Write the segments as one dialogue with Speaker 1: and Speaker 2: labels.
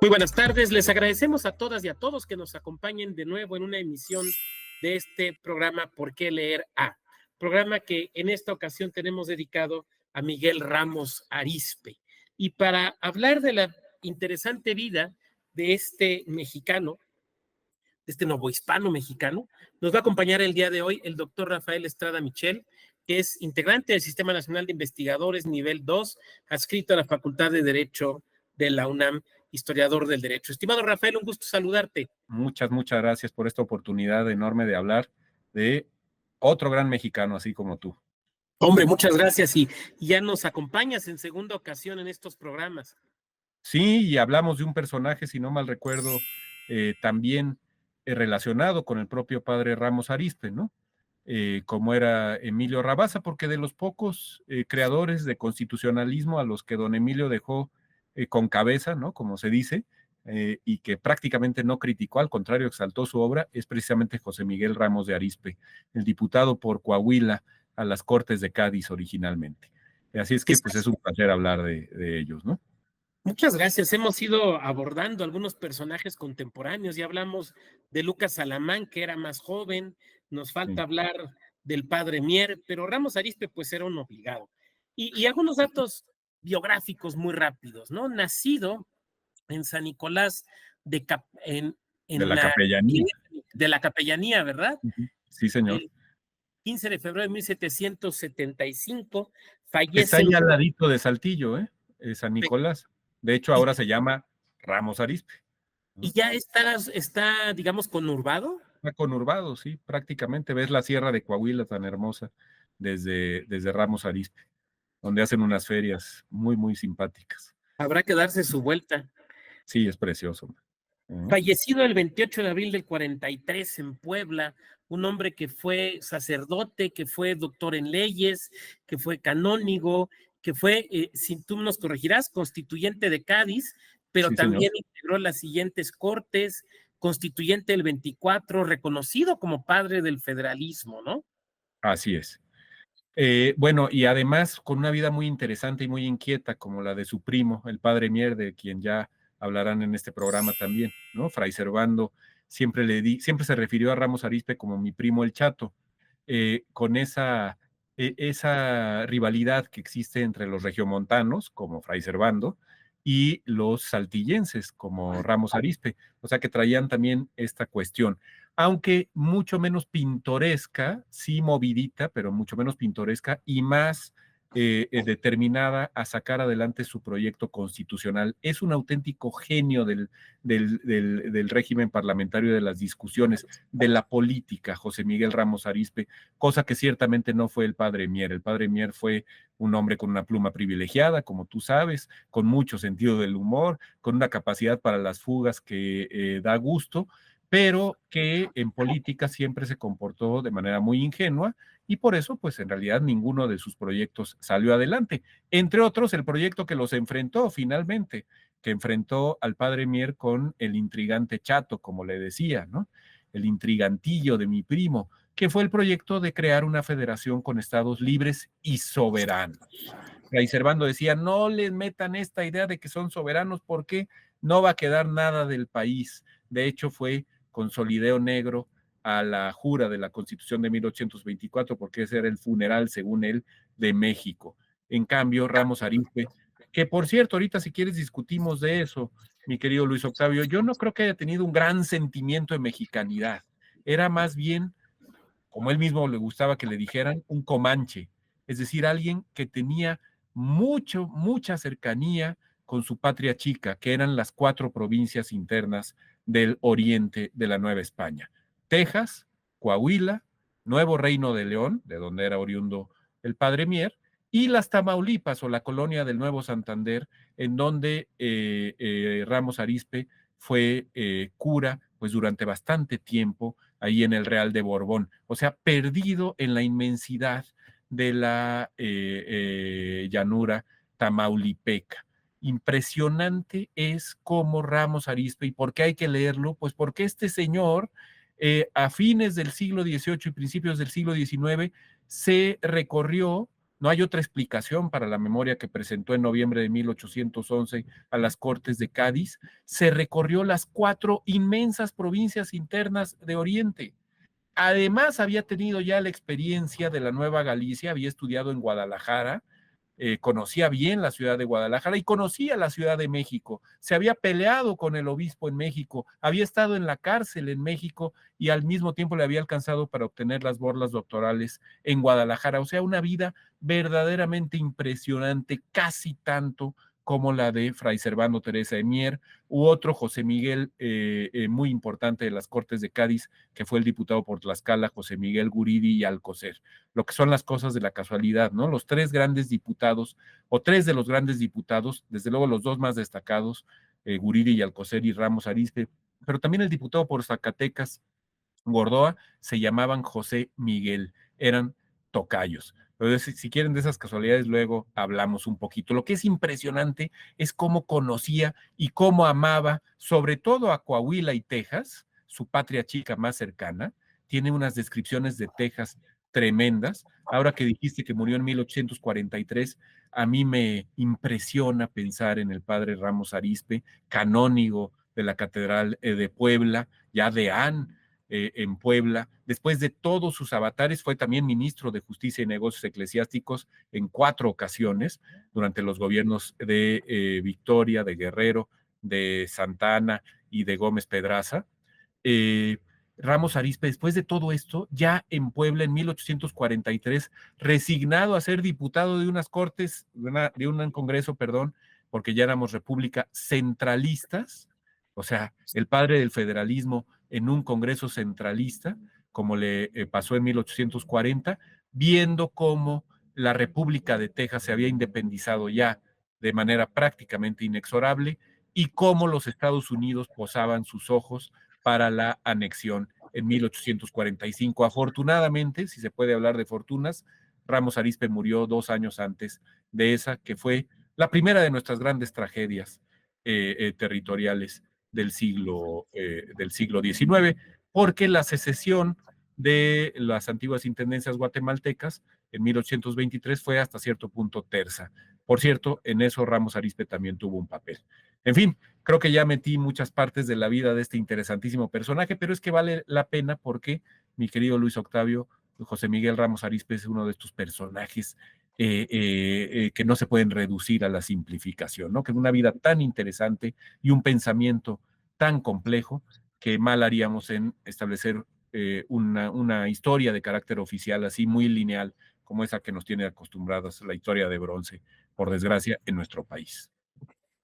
Speaker 1: Muy buenas tardes, les agradecemos a todas y a todos que nos acompañen de nuevo en una emisión de este programa ¿Por qué leer A? Programa que en esta ocasión tenemos dedicado a Miguel Ramos Arizpe. Y para hablar de la interesante vida de este mexicano, de este novohispano mexicano, nos va a acompañar el día de hoy el doctor Rafael Estrada Michel, que es integrante del Sistema Nacional de Investigadores nivel 2, adscrito a la Facultad de Derecho de la UNAM, historiador del derecho. Estimado Rafael, un gusto saludarte.
Speaker 2: Muchas gracias por esta oportunidad enorme de hablar de otro gran mexicano, así como tú.
Speaker 1: Hombre, muchas gracias y ya nos acompañas en segunda ocasión en estos programas.
Speaker 2: Sí, y hablamos de un personaje, si no mal recuerdo, también relacionado con el propio padre Ramos Arizpe, ¿no? Como era Emilio Rabasa, porque de los pocos creadores de constitucionalismo a los que don Emilio dejó con cabeza, ¿no? Como se dice, y que prácticamente no criticó, al contrario, exaltó su obra, es precisamente José Miguel Ramos de Arizpe, el diputado por Coahuila a las Cortes de Cádiz originalmente. Así es que pues es un placer hablar de ellos, ¿no?
Speaker 1: Muchas gracias. Hemos ido abordando algunos personajes contemporáneos. Ya hablamos de Lucas Alamán, que era más joven. Nos falta hablar del padre Mier, pero Ramos Arizpe pues era un obligado. Y algunos datos biográficos muy rápidos, ¿no? Nacido en San Nicolás
Speaker 2: De la capellanía.
Speaker 1: De la capellanía, ¿verdad?
Speaker 2: Sí, señor.
Speaker 1: El 15 de febrero de 1775
Speaker 2: Está
Speaker 1: fallece.
Speaker 2: ahí al ladito de Saltillo, San Nicolás. De hecho, ahora se llama Ramos Arizpe, ¿no?
Speaker 1: ¿Y ya está, digamos, conurbado?
Speaker 2: Está conurbado, sí, prácticamente. Ves la sierra de Coahuila tan hermosa desde Ramos Arizpe, donde hacen unas ferias muy simpáticas.
Speaker 1: Habrá que darse su vuelta.
Speaker 2: Sí, es precioso.
Speaker 1: Fallecido el 28 de abril del 43 en Puebla, un hombre que fue sacerdote, que fue doctor en leyes, que fue canónigo, que fue, si tú nos corregirás, constituyente de Cádiz, pero
Speaker 2: Sí,
Speaker 1: también
Speaker 2: señor.
Speaker 1: integró las siguientes cortes, constituyente del 24, reconocido como padre del federalismo, ¿no?
Speaker 2: Así es. Bueno, y además con una vida muy interesante y muy inquieta, como la de su primo, el padre Mier, de quien ya hablarán en este programa también, ¿no? Fray Servando siempre se refirió a Ramos Arizpe como mi primo el Chato, con esa rivalidad que existe entre los regiomontanos, como Fray Servando, y los saltillenses, como Ramos Arizpe, o sea que traían también esta cuestión, aunque mucho menos pintoresca, sí movidita, pero mucho menos pintoresca y más determinada a sacar adelante su proyecto constitucional. Es un auténtico genio del régimen parlamentario, de las discusiones, de la política, José Miguel Ramos Arizpe, cosa que ciertamente no fue el padre Mier. El padre Mier fue un hombre con una pluma privilegiada, como tú sabes, con mucho sentido del humor, con una capacidad para las fugas que da gusto, pero que en política siempre se comportó de manera muy ingenua y por eso, pues en realidad ninguno de sus proyectos salió adelante. Entre otros, el proyecto que los enfrentó finalmente, que enfrentó al padre Mier con el intrigante Chato, como le decía, ¿no? El intrigantillo de mi primo, que fue el proyecto de crear una federación con estados libres y soberanos. Fray Servando decía, no les metan esta idea de que son soberanos porque no va a quedar nada del país. De hecho, fue con solideo negro a la jura de la Constitución de 1824, porque ese era el funeral, según él, de México. En cambio, Ramos Arizpe, que por cierto, ahorita si quieres discutimos de eso, mi querido Luis Octavio, yo no creo que haya tenido un gran sentimiento de mexicanidad. Era más bien, como él mismo le gustaba que le dijeran, un comanche, es decir, alguien que tenía mucha cercanía con su patria chica, que eran las 4 provincias internas del oriente de la Nueva España: Texas, Coahuila, Nuevo Reino de León, de donde era oriundo el padre Mier, y las Tamaulipas, o la colonia del Nuevo Santander, en donde Ramos Arizpe fue cura pues durante bastante tiempo ahí en el Real de Borbón, o sea, perdido en la inmensidad de la llanura tamaulipeca. Impresionante es cómo Ramos Arizpe, y por qué hay que leerlo, pues porque este señor a fines del siglo XVIII y principios del siglo XIX se recorrió, No hay otra explicación para la memoria que presentó en noviembre de 1811 a las Cortes de Cádiz. Se recorrió las 4 inmensas provincias internas de Oriente. Además, había tenido ya la experiencia de la Nueva Galicia, había estudiado en Guadalajara, conocía bien la ciudad de Guadalajara y conocía la Ciudad de México. Se había peleado con el obispo en México, había estado en la cárcel en México y al mismo tiempo le había alcanzado para obtener las borlas doctorales en Guadalajara. O sea, una vida verdaderamente impresionante, casi tanto como la de Fray Servando Teresa de Mier, u otro José Miguel, muy importante de las Cortes de Cádiz, que fue el diputado por Tlaxcala, José Miguel Guridi y Alcocer. Lo que son las cosas de la casualidad, ¿no? Los 3 grandes diputados, o 3 de los grandes diputados, desde luego los 2 más destacados, Guridi y Alcocer y Ramos Arizpe, pero también el diputado por Zacatecas, Gordoa, se llamaban José Miguel, eran tocayos. Entonces, si quieren de esas casualidades, luego hablamos un poquito. Lo que es impresionante es cómo conocía y cómo amaba, sobre todo a Coahuila y Texas, su patria chica más cercana. Tiene unas descripciones de Texas tremendas. Ahora que dijiste que murió en 1843, a mí me impresiona pensar en el padre Ramos Arizpe, canónigo de la Catedral de Puebla, ya deán en Puebla. Después de todos sus avatares, fue también ministro de Justicia y Negocios Eclesiásticos en 4 ocasiones, durante los gobiernos de Victoria, de Guerrero, de Santa Anna y de Gómez Pedraza. Ramos Arizpe, después de todo esto, ya en Puebla en 1843, resignado a ser diputado de unas cortes, de un congreso, perdón, porque ya éramos república, centralistas, o sea, el padre del federalismo en un congreso centralista, como le pasó en 1840, viendo cómo la República de Texas se había independizado ya de manera prácticamente inexorable y cómo los Estados Unidos posaban sus ojos para la anexión en 1845. Afortunadamente, si se puede hablar de fortunas, Ramos Arizpe murió 2 años antes de esa, que fue la primera de nuestras grandes tragedias territoriales del siglo XIX, porque la secesión de las antiguas intendencias guatemaltecas en 1823 fue hasta cierto punto tersa. Por cierto, en eso Ramos Arizpe también tuvo un papel. En fin, creo que ya metí muchas partes de la vida de este interesantísimo personaje, pero es que vale la pena porque, mi querido Luis Octavio, José Miguel Ramos Arizpe es uno de estos personajes que no se pueden reducir a la simplificación, ¿no? Que una vida tan interesante y un pensamiento tan complejo que mal haríamos en establecer una historia de carácter oficial así muy lineal como esa que nos tiene acostumbrados la historia de bronce, por desgracia, en nuestro país.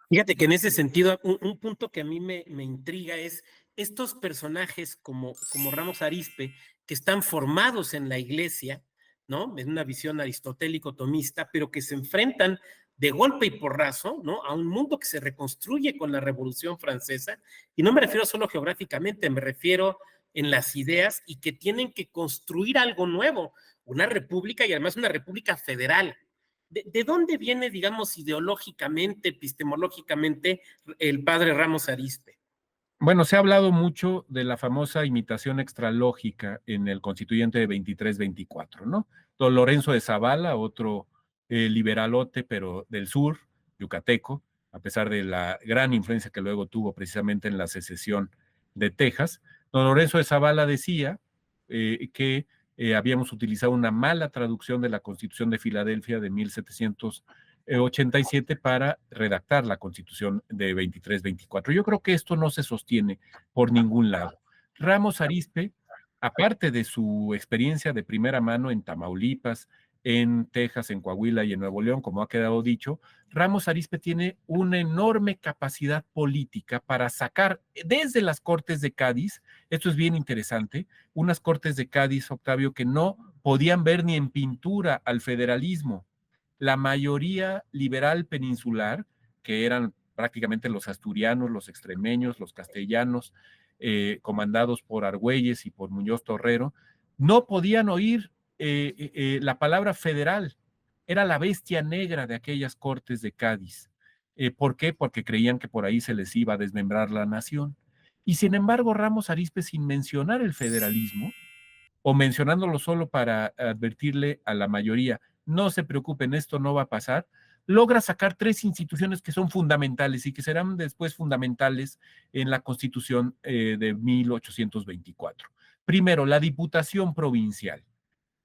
Speaker 1: Fíjate que en ese sentido, un punto que a mí me intriga es estos personajes como Ramos Arizpe, que están formados en la iglesia, ¿no? En una visión aristotélico-tomista, pero que se enfrentan de golpe y porrazo, ¿no? A un mundo que se reconstruye con la Revolución Francesa, y no me refiero solo geográficamente, me refiero en las ideas y que tienen que construir algo nuevo, una república y además una república federal. ¿De dónde viene, digamos, ideológicamente, epistemológicamente, el padre Ramos Arizpe?
Speaker 2: Bueno, se ha hablado mucho de la famosa imitación extralógica en el constituyente de 23-24, ¿no? Don Lorenzo de Zavala, otro liberalote, pero del sur, yucateco, a pesar de la gran influencia que luego tuvo precisamente en la secesión de Texas, don Lorenzo de Zavala decía que habíamos utilizado una mala traducción de la Constitución de Filadelfia de 1787 para redactar la Constitución de 23-24. Yo creo que esto no se sostiene por ningún lado. Ramos Arizpe, aparte de su experiencia de primera mano en Tamaulipas, en Texas, en Coahuila y en Nuevo León, como ha quedado dicho, Ramos Arizpe tiene una enorme capacidad política para sacar desde las Cortes de Cádiz, esto es bien interesante, unas Cortes de Cádiz, Octavio, que no podían ver ni en pintura al federalismo. La mayoría liberal peninsular, que eran prácticamente los asturianos, los extremeños, los castellanos, comandados por Argüelles y por Muñoz Torrero, no podían oír la palabra federal. Era la bestia negra de aquellas Cortes de Cádiz. ¿Por qué? Porque creían que por ahí se les iba a desmembrar la nación. Y sin embargo, Ramos Arizpe, sin mencionar el federalismo, o mencionándolo solo para advertirle a la mayoría, no se preocupen, esto no va a pasar, logra sacar 3 instituciones que son fundamentales y que serán después fundamentales en la Constitución de 1824. Primero, la Diputación Provincial,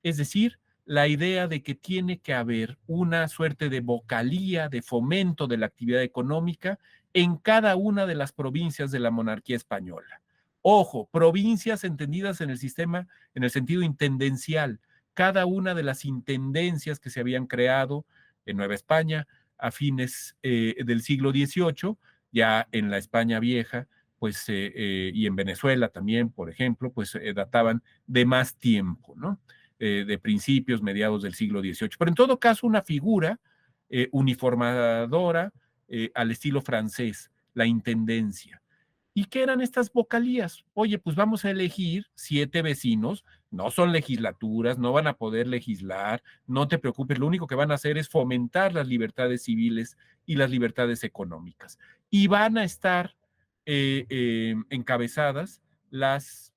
Speaker 2: es decir, la idea de que tiene que haber una suerte de vocalía, de fomento de la actividad económica en cada una de las provincias de la monarquía española. Ojo, provincias entendidas en el sistema, en el sentido intendencial, cada una de las intendencias que se habían creado en Nueva España a fines del siglo XVIII, ya en la España vieja, pues, y en Venezuela también, por ejemplo, pues databan de más tiempo, ¿no? De principios, mediados del siglo XVIII. Pero en todo caso, una figura uniformadora al estilo francés, la intendencia. ¿Y qué eran estas vocalías? Oye, pues vamos a elegir 7 vecinos, no son legislaturas, no van a poder legislar, no te preocupes, lo único que van a hacer es fomentar las libertades civiles y las libertades económicas. Y van a estar encabezadas las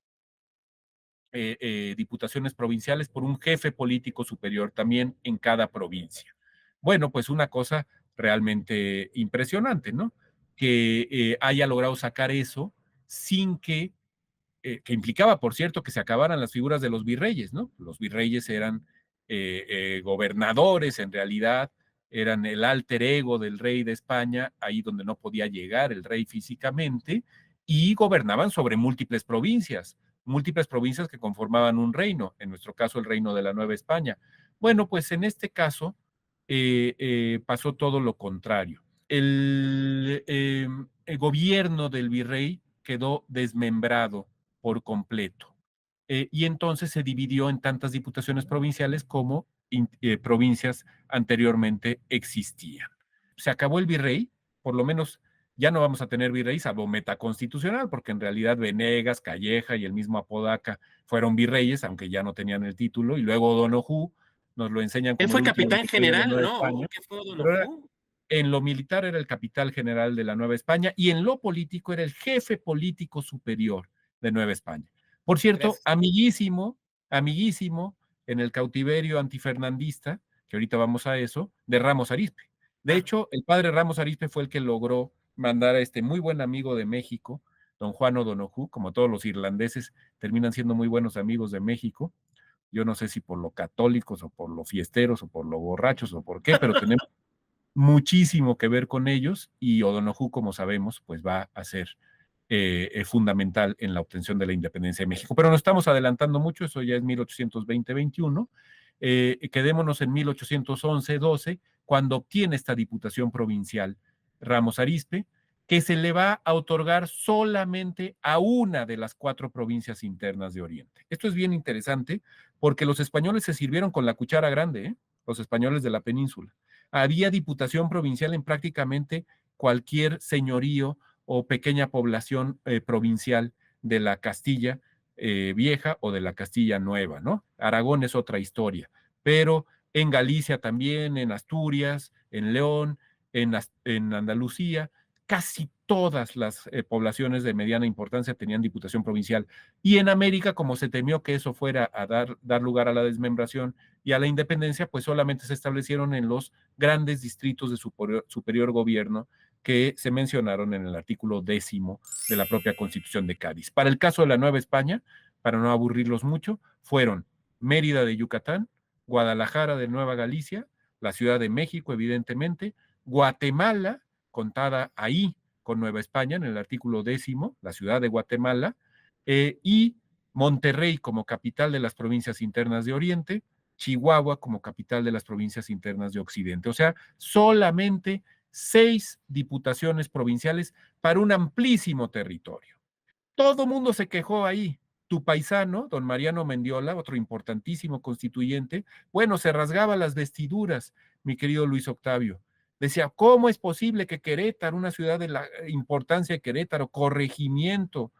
Speaker 2: diputaciones provinciales por un jefe político superior también en cada provincia. Bueno, pues una cosa realmente impresionante, ¿no? Que haya logrado sacar eso sin que implicaba, por cierto, que se acabaran las figuras de los virreyes, ¿no? Los virreyes eran gobernadores, en realidad, eran el alter ego del rey de España, ahí donde no podía llegar el rey físicamente, y gobernaban sobre múltiples provincias que conformaban un reino, en nuestro caso el reino de la Nueva España. Bueno, pues en este caso pasó todo lo contrario. El gobierno del virrey quedó desmembrado por completo. Y entonces se dividió en tantas diputaciones provinciales como provincias anteriormente existían. Se acabó el virrey, por lo menos ya no vamos a tener virrey, salvo metaconstitucional, porque en realidad Venegas, Calleja y el mismo Apodaca fueron virreyes, aunque ya no tenían el título, y luego Donojú nos lo enseñan
Speaker 1: Él
Speaker 2: como
Speaker 1: fue
Speaker 2: el último
Speaker 1: capitán
Speaker 2: virrey de la
Speaker 1: general,
Speaker 2: Nueva
Speaker 1: ¿no?
Speaker 2: España,
Speaker 1: ¿Qué fue
Speaker 2: pero
Speaker 1: Donojú?
Speaker 2: en lo militar era el capital general de la Nueva España y en lo político era el jefe político superior de Nueva España. Por cierto,
Speaker 1: Gracias.
Speaker 2: amiguísimo en el cautiverio antifernandista, que ahorita vamos a eso, de Ramos Arizpe. De
Speaker 1: Ah,
Speaker 2: hecho, el padre Ramos Arizpe fue el que logró mandar a este muy buen amigo de México, don Juan O'Donoghue, como todos los irlandeses terminan siendo muy buenos amigos de México. Yo no sé si por lo católicos o por lo fiesteros o por lo borrachos o por qué, pero tenemos muchísimo que ver con ellos y O'Donoghue, como sabemos, pues va a ser fundamental en la obtención de la independencia de México. Pero no estamos adelantando mucho, eso ya es 1820-21. Quedémonos en 1811-12, cuando obtiene esta diputación provincial Ramos Arizpe, que se le va a otorgar solamente a una de las 4 provincias internas de Oriente. Esto es bien interesante porque los españoles se sirvieron con la cuchara grande, los españoles de la península. Había diputación provincial en prácticamente cualquier señorío o pequeña población provincial de la Castilla vieja o de la Castilla nueva, ¿no? Aragón es otra historia, pero en Galicia también, en Asturias, en León, en Andalucía, casi todas las poblaciones de mediana importancia tenían diputación provincial. Y en América, como se temió que eso fuera a dar lugar a la desmembración y a la independencia, pues solamente se establecieron en los grandes distritos de superior gobierno que se mencionaron en el artículo 10 de la propia Constitución de Cádiz. Para el caso de la Nueva España, para no aburrirlos mucho, fueron Mérida de Yucatán, Guadalajara de Nueva Galicia, la Ciudad de México, evidentemente, Guatemala, contada ahí con Nueva España en el artículo 10, la ciudad de Guatemala, y Monterrey como capital de las provincias internas de Oriente, Chihuahua como capital de las provincias internas de Occidente. O sea, solamente 6 diputaciones provinciales para un amplísimo territorio. Todo mundo se quejó ahí. Tu paisano, don Mariano Mendiola, otro importantísimo constituyente, bueno, se rasgaba las vestiduras, mi querido Luis Octavio. Decía, ¿cómo es posible que Querétaro, una ciudad de la importancia de Querétaro, corregimiento,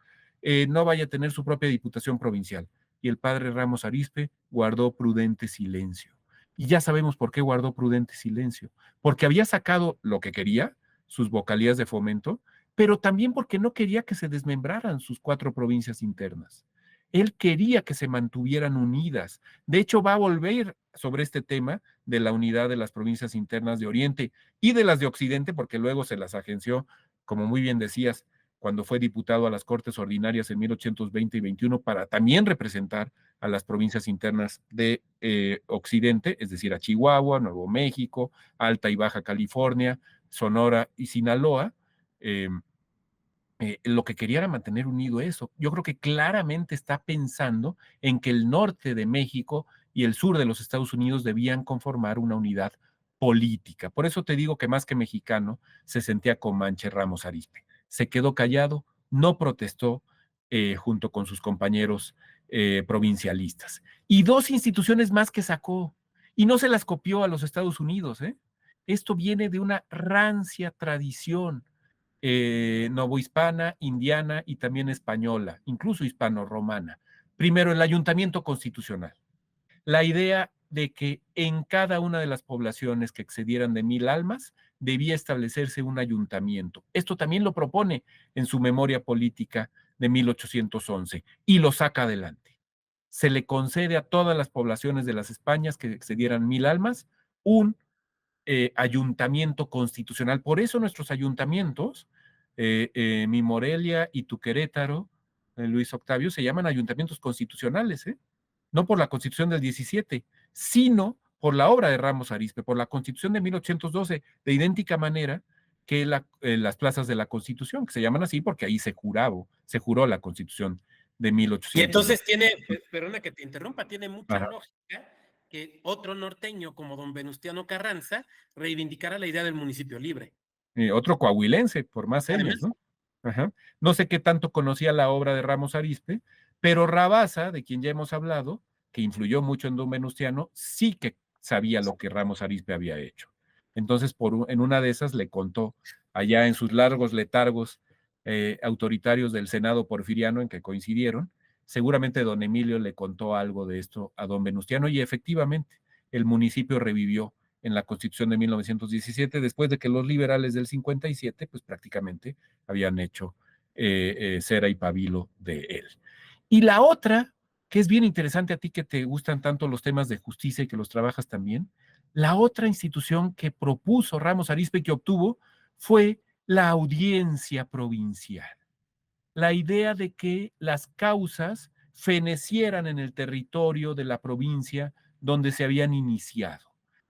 Speaker 2: no vaya a tener su propia diputación provincial? Y el padre Ramos Arizpe guardó prudente silencio. Y ya sabemos por qué guardó prudente silencio. Porque había sacado lo que quería, sus vocalías de fomento, pero también porque no quería que se desmembraran sus 4 provincias internas. Él quería que se mantuvieran unidas. De hecho, va a volver sobre este tema de la unidad de las provincias internas de Oriente y de las de Occidente, porque luego se las agenció, como muy bien decías, cuando fue diputado a las Cortes Ordinarias en 1820 y 21, para también representar a las provincias internas de Occidente, es decir, a Chihuahua, Nuevo México, Alta y Baja California, Sonora y Sinaloa. Eh, lo que quería era mantener unido eso. Yo creo que claramente está pensando en que el norte de México y el sur de los Estados Unidos debían conformar una unidad política. Por eso te digo que más que mexicano, se sentía Comanche Ramos Arizpe. Se quedó callado, no protestó junto con sus compañeros provincialistas. Y dos instituciones más que sacó, y no se las copió a los Estados Unidos. Esto viene de una rancia tradición novohispana, indiana y también española, incluso hispano-romana. Primero, el ayuntamiento constitucional. La idea de que en cada una de las poblaciones que excedieran de 1,000 almas debía establecerse un ayuntamiento. Esto también lo propone en su memoria política de 1811 y lo saca adelante. Se le concede a todas las poblaciones de las Españas que excedieran 1,000 almas un ayuntamiento constitucional. Por eso nuestros ayuntamientos, mi Morelia y tu Querétaro, Luis Octavio, se llaman ayuntamientos constitucionales, no por la Constitución del 17, sino por la obra de Ramos Arizpe, por la Constitución de 1812, de idéntica manera que las plazas de la Constitución, que se llaman así porque ahí se juró la Constitución de
Speaker 1: Y
Speaker 2: 1812.
Speaker 1: entonces tiene, perdona que te interrumpa, tiene mucha
Speaker 2: Ajá.
Speaker 1: lógica que otro norteño como don Venustiano Carranza reivindicara la idea del municipio libre.
Speaker 2: Otro coahuilense, por más señas,
Speaker 1: Además,
Speaker 2: ¿no? Ajá. No sé qué tanto conocía la obra de Ramos Arizpe, pero Rabasa, de quien ya hemos hablado, que influyó mucho en don Venustiano, sí que sabía lo que Ramos Arizpe había hecho. Entonces, en una de esas le contó, allá en sus largos letargos autoritarios del Senado porfiriano en que coincidieron, seguramente don Emilio le contó algo de esto a don Venustiano y efectivamente el municipio revivió en la Constitución de 1917, después de que los liberales del 57, pues prácticamente habían hecho cera y pabilo de él. Y la otra, que es bien interesante a ti que te gustan tanto los temas de justicia y que los trabajas también, la otra institución que propuso Ramos Arizpe y que obtuvo fue la audiencia provincial. La idea de que las causas fenecieran en el territorio de la provincia donde se habían iniciado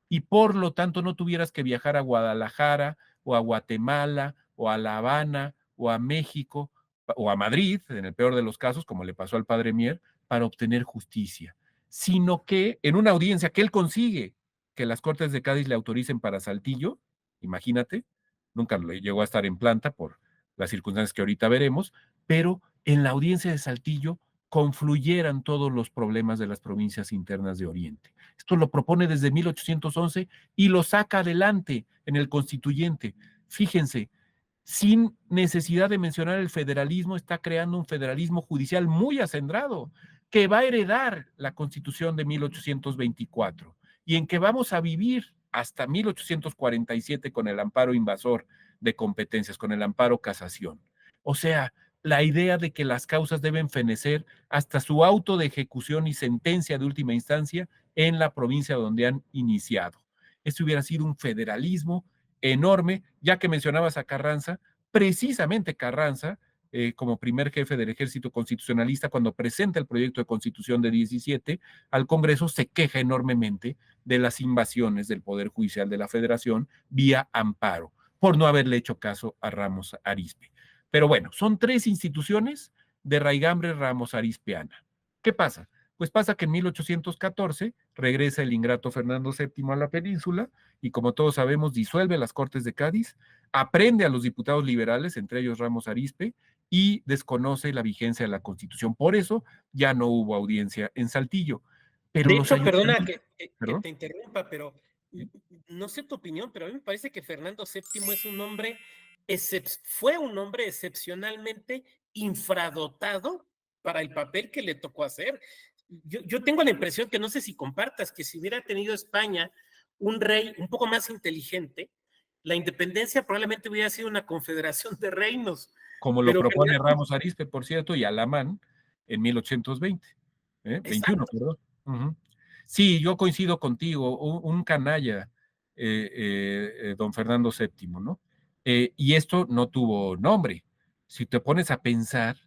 Speaker 2: y por lo tanto no tuvieras que viajar a Guadalajara o a Guatemala o a La Habana o a México o a Madrid, en el peor de los casos, como le pasó al padre Mier, para obtener justicia, sino que en una audiencia que él consigue que las Cortes de Cádiz le autoricen para Saltillo, imagínate, nunca le llegó a estar en planta por las circunstancias que ahorita veremos, pero en la audiencia de Saltillo confluyeran todos los problemas de las provincias internas de Oriente. Esto lo propone desde 1811 y lo saca adelante en el constituyente. Fíjense, sin necesidad de mencionar el federalismo, está creando un federalismo judicial muy acendrado que va a heredar la Constitución de 1824 y en que vamos a vivir hasta 1847 con el amparo invasor de competencias, con el amparo casación. O sea, la idea de que las causas deben fenecer hasta su auto de ejecución y sentencia de última instancia en la provincia donde han iniciado. Esto hubiera sido un federalismo enorme, ya que mencionabas a Carranza, precisamente Carranza, como primer jefe del ejército constitucionalista, cuando presenta el proyecto de constitución de 17 al Congreso, se queja enormemente de las invasiones del Poder Judicial de la Federación vía amparo, por no haberle hecho caso a Ramos Arizpe. Pero bueno, son tres instituciones de raigambre Ramos Arizpeana. ¿Qué pasa? Pues pasa que en 1814 regresa el ingrato Fernando VII a la península y, como todos sabemos, disuelve las Cortes de Cádiz, aprende a los diputados liberales, entre ellos Ramos Arizpe, y desconoce la vigencia de la Constitución. Por eso ya no hubo audiencia en Saltillo. Pero
Speaker 1: de
Speaker 2: los
Speaker 1: hecho, perdona
Speaker 2: ayuntamientos...
Speaker 1: que
Speaker 2: ¿Perdón?
Speaker 1: te interrumpa, pero no sé tu opinión, pero a mí me parece que Fernando VII es un hombre, fue un hombre excepcionalmente infradotado para el papel que le tocó hacer. Yo tengo la impresión que no sé si compartas, que si hubiera tenido España un rey un poco más inteligente, la independencia probablemente hubiera sido una confederación de reinos.
Speaker 2: Como lo
Speaker 1: Pero
Speaker 2: propone
Speaker 1: Fernando,
Speaker 2: Ramos Arizpe, por cierto, y Alamán, en 1820, 21,
Speaker 1: Exacto.
Speaker 2: perdón. Ujú. Sí, yo coincido contigo, un canalla, don Fernando VII, ¿no? Y esto no tuvo nombre. Si te pones a pensar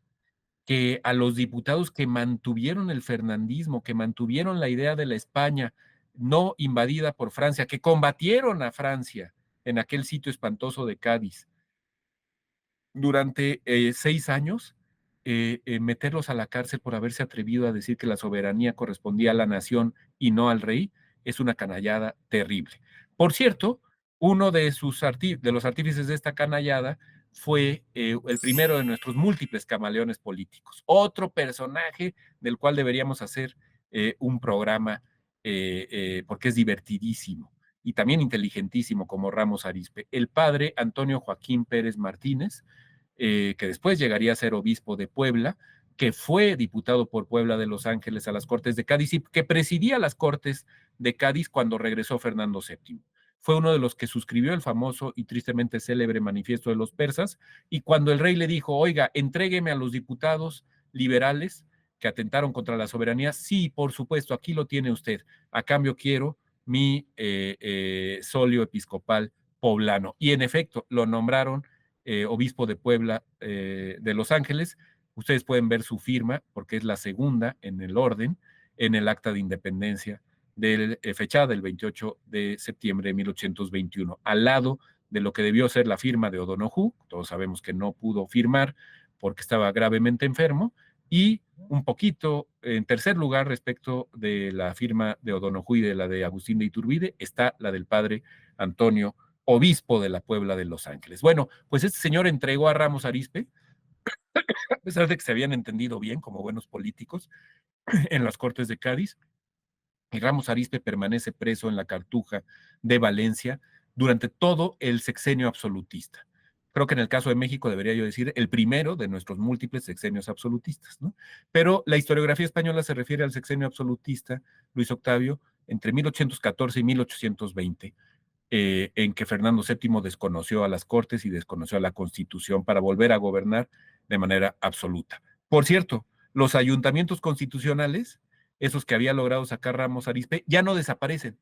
Speaker 2: que a los diputados que mantuvieron el fernandismo, que mantuvieron la idea de la España no invadida por Francia, que combatieron a Francia en aquel sitio espantoso de Cádiz durante 6 años, meterlos a la cárcel por haberse atrevido a decir que la soberanía correspondía a la nación y no al rey, es una canallada terrible. Por cierto, uno de los artífices de esta canallada fue el primero de nuestros múltiples camaleones políticos. Otro personaje del cual deberíamos hacer un programa porque es divertidísimo y también inteligentísimo como Ramos Arizpe. El padre Antonio Joaquín Pérez Martínez, que después llegaría a ser obispo de Puebla, que fue diputado por Puebla de Los Ángeles a las Cortes de Cádiz y que presidía las Cortes de Cádiz cuando regresó Fernando VII. Fue uno de los que suscribió el famoso y tristemente célebre manifiesto de los persas, y cuando el rey le dijo, oiga, entrégueme a los diputados liberales que atentaron contra la soberanía, sí, por supuesto, aquí lo tiene usted, a cambio quiero mi solio episcopal poblano. Y en efecto, lo nombraron obispo de Puebla de Los Ángeles. Ustedes pueden ver su firma, porque es la segunda en el orden, en el acta de independencia fechada el 28 de septiembre de 1821, al lado de lo que debió ser la firma de O'Donoghue. Todos sabemos que no pudo firmar porque estaba gravemente enfermo, y un poquito en tercer lugar respecto de la firma de O'Donoghue y de la de Agustín de Iturbide está la del padre Antonio, obispo de la Puebla de Los Ángeles. Bueno, pues este señor entregó a Ramos Arizpe, a pesar de que se habían entendido bien como buenos políticos en las Cortes de Cádiz, y Ramos Arizpe permanece preso en la Cartuja de Valencia durante todo el sexenio absolutista. Creo que en el caso de México debería yo decir el primero de nuestros múltiples sexenios absolutistas, ¿no? Pero la historiografía española se refiere al sexenio absolutista, Luis Octavio, entre 1814 y 1820, en que Fernando VII desconoció a las Cortes y desconoció a la Constitución para volver a gobernar de manera absoluta. Por cierto, los ayuntamientos constitucionales, esos que había logrado sacar Ramos Arizpe, ya no desaparecen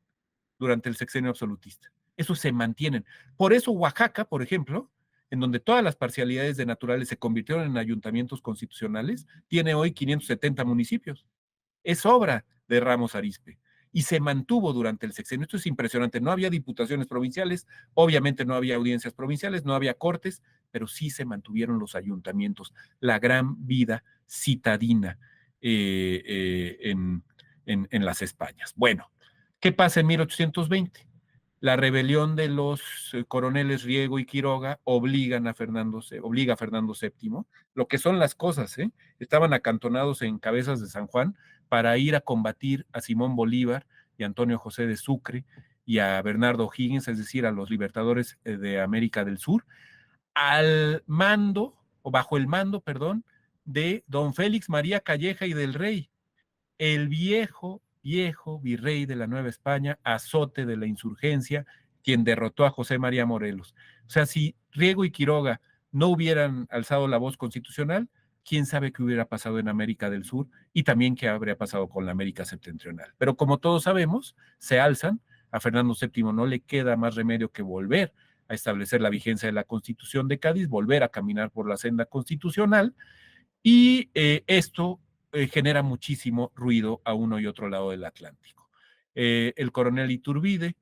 Speaker 2: durante el sexenio absolutista. Esos se mantienen. Por eso Oaxaca, por ejemplo, en donde todas las parcialidades de naturales se convirtieron en ayuntamientos constitucionales, tiene hoy 570 municipios. Es obra de Ramos Arizpe y se mantuvo durante el sexenio. Esto es impresionante. No había diputaciones provinciales, obviamente no había audiencias provinciales, no había cortes, pero sí se mantuvieron los ayuntamientos, la gran vida citadina en las Españas. Bueno, ¿qué pasa en 1820? La rebelión de los coroneles Riego y Quiroga obliga a Fernando VII, lo que son las cosas, ¿eh? Estaban acantonados en Cabezas de San Juan para ir a combatir a Simón Bolívar y Antonio José de Sucre y a Bernardo O'Higgins, es decir, a los libertadores de América del Sur, al mando, o bajo el mando, perdón, de don Félix María Calleja y del Rey, el viejo virrey de la Nueva España, azote de la insurgencia, quien derrotó a José María Morelos. O sea, si Riego y Quiroga no hubieran alzado la voz constitucional, quién sabe qué hubiera pasado en América del Sur y también qué habría pasado con la América septentrional. Pero como todos sabemos, se alzan, a Fernando VII no le queda más remedio que volver a establecer la vigencia de la Constitución de Cádiz, volver a caminar por la senda constitucional, y esto genera muchísimo ruido a uno y otro lado del Atlántico. El coronel Iturbide,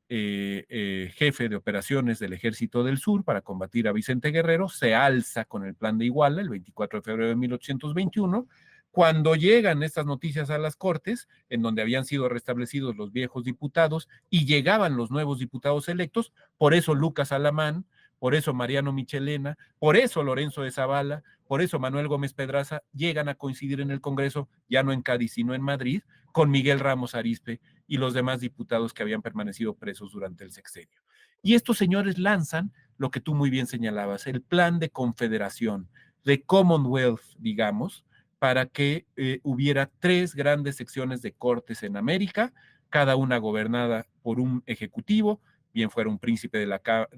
Speaker 2: jefe de operaciones del Ejército del Sur para combatir a Vicente Guerrero, se alza con el plan de Iguala el 24 de febrero de 1821, cuando llegan estas noticias a las Cortes, en donde habían sido restablecidos los viejos diputados y llegaban los nuevos diputados electos. Por eso Lucas Alamán, por eso Mariano Michelena, por eso Lorenzo de Zavala, por eso Manuel Gómez Pedraza llegan a coincidir en el Congreso, ya no en Cádiz, sino en Madrid, con Miguel Ramos Arizpe y los demás diputados que habían permanecido presos durante el sexenio. Y estos señores lanzan lo que tú muy bien señalabas, el plan de confederación, de Commonwealth, digamos, para que hubiera 3 grandes secciones de cortes en América, cada una gobernada por un ejecutivo, bien fuera un príncipe de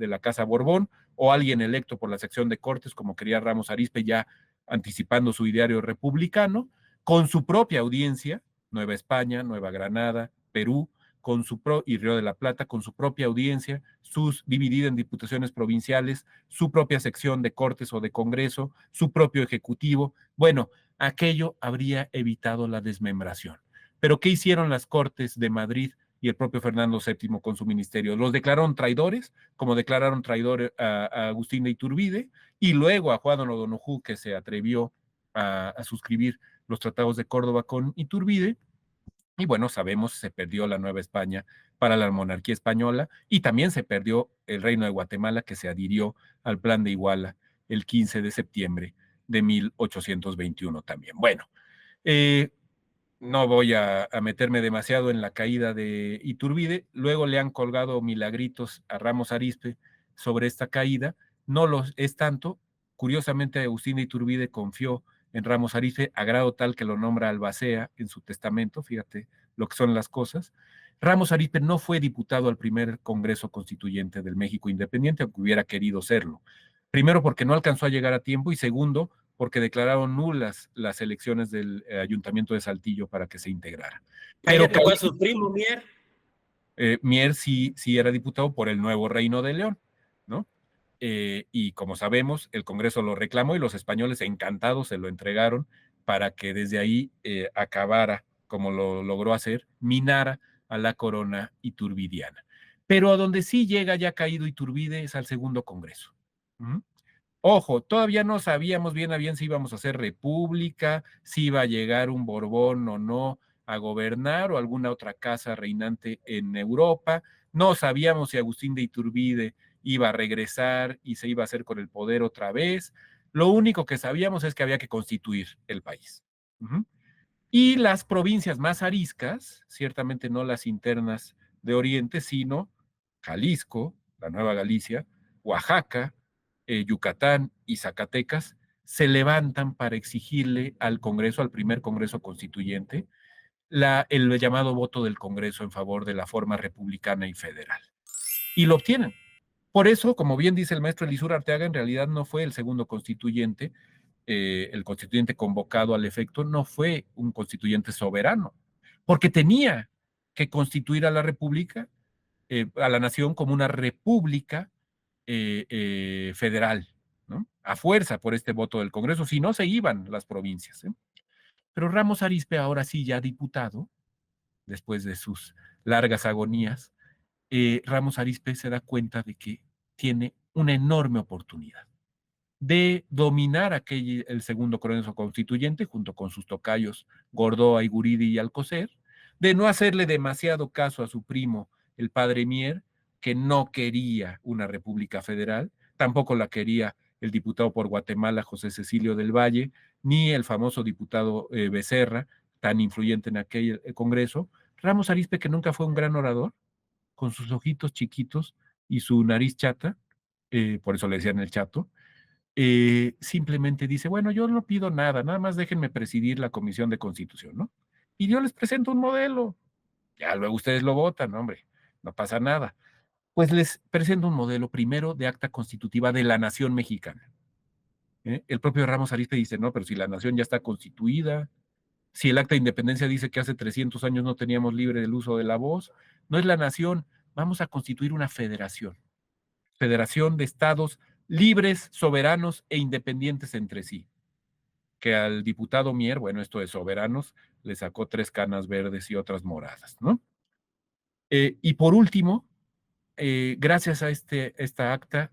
Speaker 2: la Casa Borbón o alguien electo por la sección de cortes, como quería Ramos Arizpe, ya anticipando su ideario republicano, con su propia audiencia, Nueva España, Nueva Granada, Perú, y Río de la Plata, con su propia audiencia, dividida en diputaciones provinciales, su propia sección de Cortes o de Congreso, su propio ejecutivo. Bueno, aquello habría evitado la desmembración. Pero ¿qué hicieron las Cortes de Madrid y el propio Fernando VII con su ministerio? Los declararon traidores, como declararon traidor a Agustín de Iturbide, y luego a Juan O'Donoghue, que se atrevió a suscribir los tratados de Córdoba con Iturbide. Y bueno, sabemos, se perdió la Nueva España para la monarquía española y también se perdió el Reino de Guatemala, que se adhirió al Plan de Iguala el 15 de septiembre de 1821 también. Bueno, no voy a meterme demasiado en la caída de Iturbide. Luego le han colgado milagritos a Ramos Arizpe sobre esta caída. No lo es tanto. Curiosamente, Agustín de Iturbide confió en Ramos Arizpe a grado tal que lo nombra albacea en su testamento. Fíjate lo que son las cosas. Ramos Arizpe no fue diputado al primer Congreso Constituyente del México Independiente, aunque hubiera querido serlo. Primero, porque no alcanzó a llegar a tiempo, y segundo, porque declararon nulas las elecciones del Ayuntamiento de Saltillo para que se integrara.
Speaker 1: Pero llegó a su primo Mier.
Speaker 2: Mier sí era diputado por el Nuevo Reino de León, ¿no? Y como sabemos, el Congreso lo reclamó y los españoles encantados se lo entregaron para que desde ahí acabara, como lo logró hacer, minara a la corona iturbidiana. Pero a donde sí llega ya caído Iturbide es al segundo Congreso. Ojo, todavía no sabíamos bien a bien si íbamos a hacer república, si iba a llegar un Borbón o no a gobernar, o alguna otra casa reinante en Europa. No sabíamos si Agustín de Iturbide iba a regresar y se iba a hacer con el poder otra vez. Lo único que sabíamos es que había que constituir el país. Y las provincias más ariscas, ciertamente no las internas de Oriente, sino Jalisco, la Nueva Galicia, Oaxaca, Yucatán y Zacatecas, se levantan para exigirle al Congreso, al primer Congreso Constituyente, el llamado voto del Congreso en favor de la forma republicana y federal. Y lo obtienen. Por eso, como bien dice el maestro Elizur Arteaga, en realidad no fue el segundo constituyente, el constituyente convocado al efecto no fue un constituyente soberano, porque tenía que constituir a la república, a la nación como una república federal, ¿no? A fuerza por este voto del Congreso, si no se iban las provincias. Pero Ramos Arizpe, ahora sí ya diputado, después de sus largas agonías, Ramos Arizpe se da cuenta de que tiene una enorme oportunidad de dominar el segundo Congreso Constituyente junto con sus tocayos Gordoa, Guridi y Alcocer, de no hacerle demasiado caso a su primo, el padre Mier, que no quería una república federal, tampoco la quería el diputado por Guatemala, José Cecilio del Valle, ni el famoso diputado Becerra, tan influyente en aquel Congreso. Ramos Arizpe, que nunca fue un gran orador, con sus ojitos chiquitos y su nariz chata, por eso le decían el chato, simplemente dice, bueno, yo no pido nada, nada más déjenme presidir la Comisión de Constitución, ¿no? Y yo les presento un modelo. Ya luego ustedes lo votan, hombre, no pasa nada. Pues les presento un modelo primero de acta constitutiva de la nación mexicana. El propio Ramos Arizpe dice, no, pero si la nación ya está constituida, si el acta de independencia dice que hace 300 años no teníamos libre el uso de la voz, no es la nación, vamos a constituir una federación de estados libres, soberanos e independientes entre sí. Que al diputado Mier, bueno, esto de soberanos, le sacó 3 canas verdes y otras moradas, ¿no? Y por último, gracias a esta acta,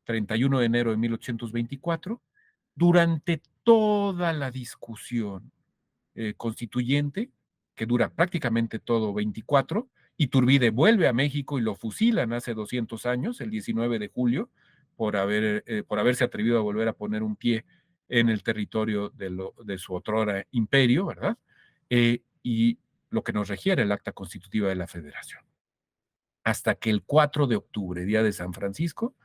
Speaker 2: 31 de enero de 1824, durante toda la discusión constituyente, que dura prácticamente todo 24, Iturbide vuelve a México y lo fusilan hace 200 años, el 19 de julio, por haberse atrevido a volver a poner un pie en el territorio de su otrora imperio, ¿verdad? Y lo que nos regiere el acta constitutiva de la Federación. Hasta que el 4 de octubre, día de San Francisco,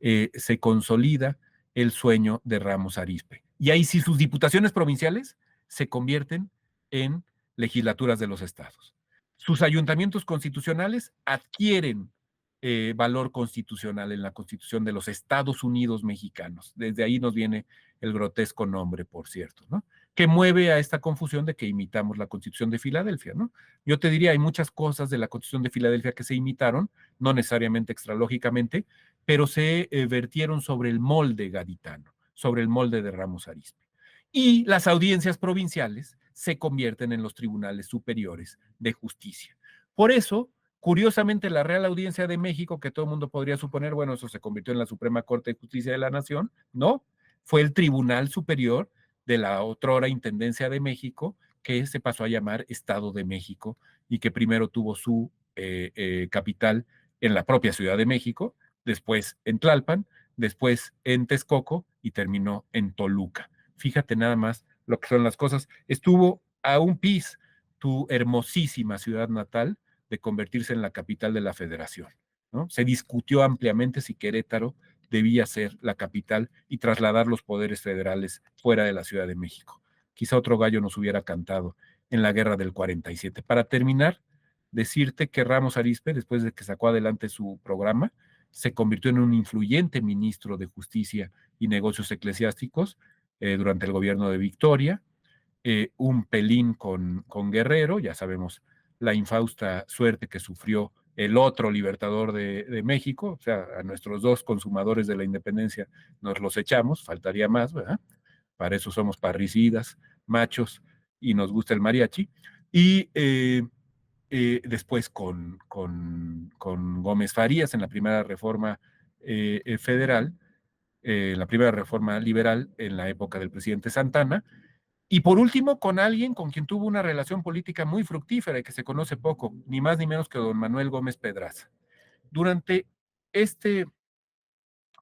Speaker 2: se consolida el sueño de Ramos Arizpe. Y ahí sí sus diputaciones provinciales se convierten en legislaturas de los estados. Sus ayuntamientos constitucionales adquieren valor constitucional en la Constitución de los Estados Unidos mexicanos. Desde ahí nos viene el grotesco nombre, por cierto, ¿no? Que mueve a esta confusión de que imitamos la Constitución de Filadelfia, ¿no? Yo te diría, hay muchas cosas de la Constitución de Filadelfia que se imitaron, no necesariamente extralógicamente, pero se vertieron sobre el molde gaditano, sobre el molde de Ramos Arizpe. Y las audiencias provinciales se convierten en los tribunales superiores de justicia. Por eso, curiosamente, la Real Audiencia de México, que todo el mundo podría suponer, bueno, eso se convirtió en la Suprema Corte de Justicia de la Nación, no, fue el Tribunal Superior de la otrora Intendencia de México, que se pasó a llamar Estado de México y que primero tuvo su capital en la propia Ciudad de México, después en Tlalpan, después en Texcoco y terminó en Toluca. Fíjate nada más lo que son las cosas. Estuvo a un pis tu hermosísima ciudad natal de convertirse en la capital de la federación, ¿no? Se discutió ampliamente si Querétaro debía ser la capital y trasladar los poderes federales fuera de la Ciudad de México. Quizá otro gallo nos hubiera cantado en la guerra del 47. Para terminar, decirte que Ramos Arizpe, después de que sacó adelante su programa, se convirtió en un influyente ministro de Justicia y Negocios Eclesiásticos durante el gobierno de Victoria, un pelín con Guerrero, ya sabemos la infausta suerte que sufrió el otro libertador de México, o sea, a nuestros dos consumadores de la independencia nos los echamos, faltaría más, ¿verdad? Para eso somos parricidas, machos, y nos gusta el mariachi. Y después con Gómez Farías en la primera reforma federal, la primera reforma liberal en la época del presidente Santana, y por último, con alguien con quien tuvo una relación política muy fructífera y que se conoce poco, ni más ni menos que don Manuel Gómez Pedraza. Durante este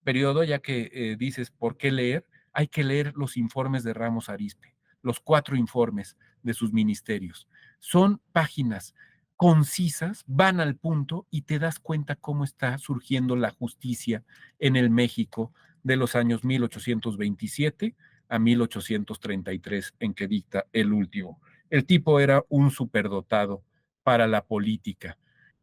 Speaker 2: periodo, ya que dices por qué leer, hay que leer los informes de Ramos Arizpe, los 4 informes de sus ministerios. Son páginas concisas, van al punto y te das cuenta cómo está surgiendo la justicia en el México de los años 1827 a 1833, en que dicta el último. El tipo era un superdotado para la política.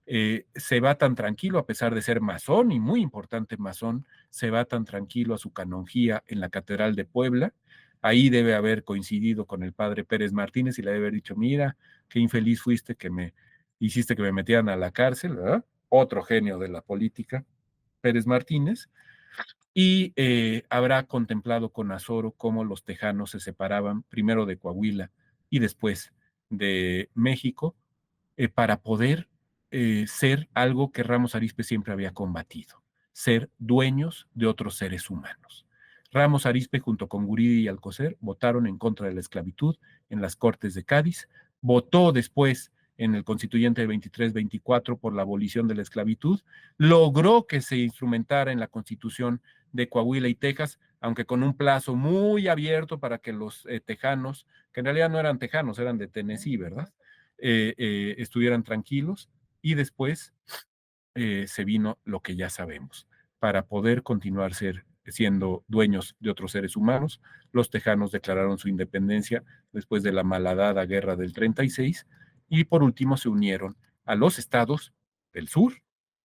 Speaker 2: Se va tan tranquilo, a pesar de ser masón y muy importante masón, se va tan tranquilo a su canonjía en la Catedral de Puebla. Ahí debe haber coincidido con el padre Pérez Martínez y le debe haber dicho, mira, qué infeliz fuiste que me hiciste que me metieran a la cárcel, ¿verdad? Otro genio de la política, Pérez Martínez, y habrá contemplado con azoro cómo los tejanos se separaban primero de Coahuila y después de México para poder ser algo que Ramos Arizpe siempre había combatido, ser dueños de otros seres humanos. Ramos Arizpe junto con Guridi y Alcocer votaron en contra de la esclavitud en las Cortes de Cádiz, votó después en el constituyente 23-24 por la abolición de la esclavitud, logró que se instrumentara en la constitución de Coahuila y Texas, aunque con un plazo muy abierto para que los tejanos, que en realidad no eran tejanos, eran de Tennessee, ¿verdad? Estuvieran tranquilos y después se vino lo que ya sabemos. Para poder continuar siendo dueños de otros seres humanos, los tejanos declararon su independencia después de la malhadada guerra del 36 y por último se unieron a los estados del sur.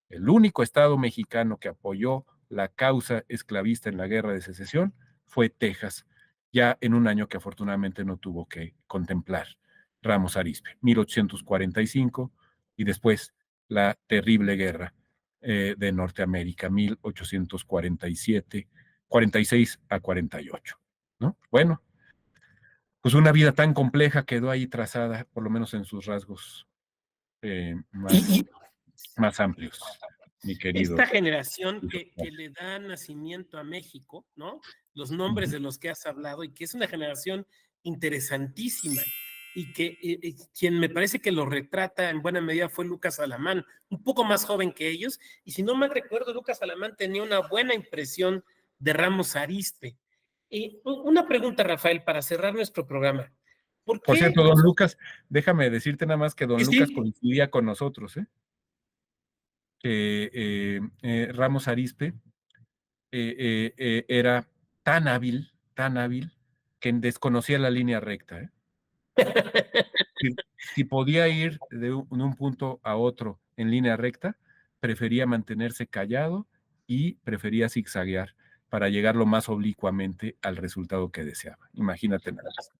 Speaker 2: El único estado mexicano que apoyó la causa esclavista en la guerra de secesión fue Texas, ya en un año que afortunadamente no tuvo que contemplar Ramos Arizpe, 1845, y después la terrible guerra de Norteamérica, 1847, 46 a 48, ¿no? Bueno, pues una vida tan compleja quedó ahí trazada, por lo menos en sus rasgos
Speaker 1: Y
Speaker 2: más amplios, mi querido.
Speaker 1: esta generación que le da nacimiento a México, ¿no? Los nombres de los que has hablado y que es una generación interesantísima y que quien me parece que lo retrata en buena medida fue Lucas Alamán, un poco más joven que ellos, y si no mal recuerdo, Lucas Alamán tenía una buena impresión de Ramos Arizpe. Una pregunta, Rafael, para cerrar nuestro programa. ¿Por
Speaker 2: Por
Speaker 1: qué
Speaker 2: cierto, don
Speaker 1: los...
Speaker 2: Lucas, déjame decirte nada más que don Lucas
Speaker 1: Sí,
Speaker 2: coincidía con nosotros, ¿eh? Que Ramos Arizpe era tan hábil, que desconocía la línea recta, ¿eh? Si podía ir de un punto a otro en línea recta, prefería mantenerse callado y prefería zigzaguear. para llegar lo más oblicuamente al resultado que deseaba. Imagínate nada más.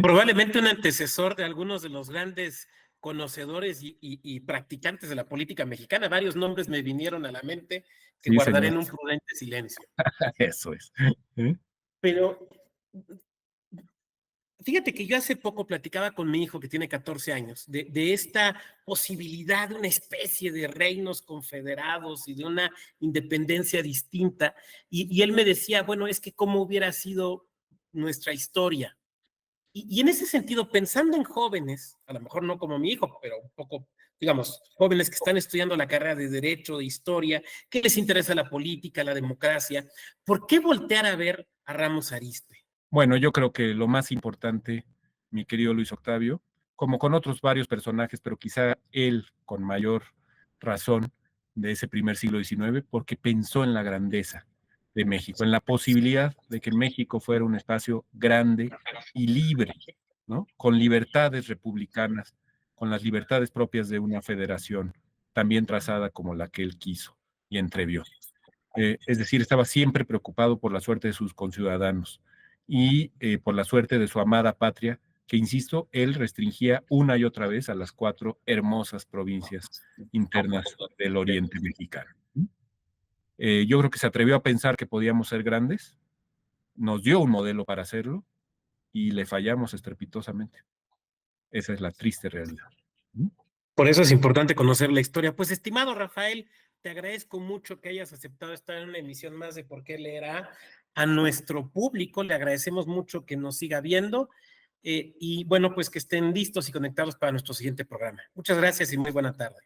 Speaker 1: Probablemente un antecesor de algunos de los grandes conocedores y practicantes de la política mexicana. Varios nombres me vinieron a la mente que
Speaker 2: Sí,
Speaker 1: guardaré
Speaker 2: señor.
Speaker 1: en un prudente silencio.
Speaker 2: Eso es.
Speaker 1: Pero fíjate que yo hace poco platicaba con mi hijo que tiene 14 años de esta posibilidad de una especie de reinos confederados y de una independencia distinta. Y él me decía, bueno, es que cómo hubiera sido nuestra historia. Y en ese sentido, pensando en jóvenes, a lo mejor no como mi hijo, pero un poco, digamos, jóvenes que están estudiando la carrera de Derecho, de Historia, que les interesa la política, la democracia, ¿por qué voltear a ver a Ramos Arizpe?
Speaker 2: Bueno, yo creo que lo más importante, mi querido Luis Octavio, como con otros varios personajes, pero quizá él con mayor razón de ese primer siglo XIX, porque pensó en la grandeza de México, en la posibilidad de que México fuera un espacio grande y libre, ¿no? Con libertades republicanas, con las libertades propias de una federación tan bien trazada como la que él quiso y entrevió. Es decir, estaba siempre preocupado por la suerte de sus conciudadanos y por la suerte de su amada patria, que, insisto, él restringía una y otra vez a las 4 hermosas provincias internas del oriente mexicano. Yo creo que se atrevió a pensar que podíamos ser grandes, nos dio un modelo para hacerlo y le fallamos estrepitosamente. Esa es la triste realidad.
Speaker 1: Por eso es importante conocer la historia. Pues, estimado Rafael, te agradezco mucho que hayas aceptado estar en una emisión más de Por qué leer a nuestro público. Le agradecemos mucho que nos siga viendo y bueno, pues que estén listos y conectados para nuestro siguiente programa. Muchas gracias y muy buena tarde.